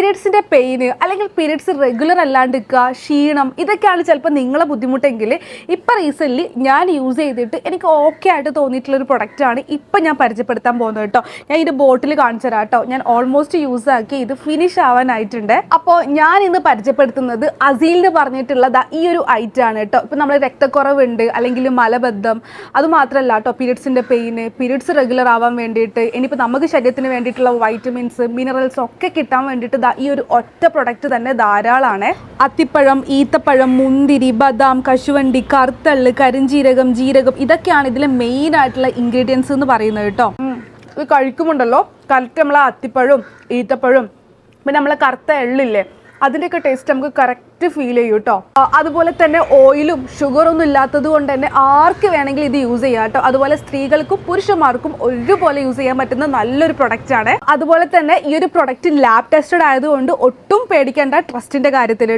പീരിയഡ്സിൻ്റെ pain അല്ലെങ്കിൽ periods regular അല്ലാണ്ടിരിക്കുക, ക്ഷീണം, ഇതൊക്കെയാണ് ചിലപ്പോൾ നിങ്ങളെ ബുദ്ധിമുട്ടെങ്കിൽ ഇപ്പം റീസെൻ്റ്ലി ഞാൻ യൂസ് ചെയ്തിട്ട് എനിക്ക് ഓക്കെ ആയിട്ട് തോന്നിയിട്ടുള്ളൊരു പ്രൊഡക്റ്റാണ് ഇപ്പം ഞാൻ പരിചയപ്പെടുത്താൻ പോകുന്നത് കേട്ടോ. ഞാൻ ഇതിൻ്റെ ബോട്ടിൽ കാണിച്ചു തരാം കേട്ടോ. ഞാൻ ഓൾമോസ്റ്റ് യൂസ് ആക്കി ഇത് ഫിനിഷ് ആവാനായിട്ടുണ്ട്. അപ്പോൾ ഞാൻ ഇന്ന് പരിചയപ്പെടുത്തുന്നത് അസീലിന് പറഞ്ഞിട്ടുള്ളത് ഈ ഒരു ഐറ്റം ആണ് കേട്ടോ. ഇപ്പം നമ്മൾ രക്തക്കുറവുണ്ട് അല്ലെങ്കിൽ മലബദ്ധം, അതുമാത്രമല്ല കേട്ടോ പീരിയഡ്സിൻ്റെ പെയിന്, പീരിയഡ്സ് റെഗുലർ ആവാൻ വേണ്ടിയിട്ട്, ഇനിയിപ്പോൾ നമുക്ക് ശരീരത്തിന് വേണ്ടിയിട്ടുള്ള വൈറ്റമിൻസ്, മിനറൽസ് ഒക്കെ കിട്ടാൻ വേണ്ടിയിട്ട് ഈ ഒരു ഒറ്റ പ്രൊഡക്റ്റ് തന്നെ ധാരാളമാണ്. അത്തിപ്പഴം, ഈത്തപ്പഴം, മുന്തിരി, ബദാം, കശുവണ്ടി, കറുത്തള്ള്, കരിഞ്ജീരകം, ജീരകം, ഇതൊക്കെയാണ് ഇതിലെ മെയിൻ ആയിട്ടുള്ള ഇൻഗ്രീഡിയൻസ് എന്ന് പറയുന്നത് കേട്ടോ. ഇത് കഴിക്കുമുണ്ടല്ലോ കറക്റ്റ് നമ്മളെ അത്തിപ്പഴവും ഈത്തപ്പഴവും പിന്നെ നമ്മളെ കറുത്ത എള്ളില്ലേ അതിൻ്റെയൊക്കെ ടേസ്റ്റ് നമുക്ക് കറക്റ്റ് ഫീൽ ചെയ്യും കേട്ടോ. അതുപോലെ തന്നെ ഓയിലും ഷുഗറൊന്നും ഇല്ലാത്തത് കൊണ്ട് തന്നെ ആർക്ക് വേണമെങ്കിൽ ഇത് യൂസ് ചെയ്യാം കേട്ടോ. അതുപോലെ സ്ത്രീകൾക്കും പുരുഷന്മാർക്കും ഒരുപോലെ യൂസ് ചെയ്യാൻ പറ്റുന്ന നല്ലൊരു പ്രൊഡക്റ്റ് ആണ്. അതുപോലെ തന്നെ ഈ ഒരു പ്രൊഡക്റ്റ് ലാബ് ടെസ്റ്റഡ് ആയതുകൊണ്ട് ഒട്ടും പേടിക്കേണ്ട ട്രസ്റ്റിന്റെ കാര്യത്തിൽ.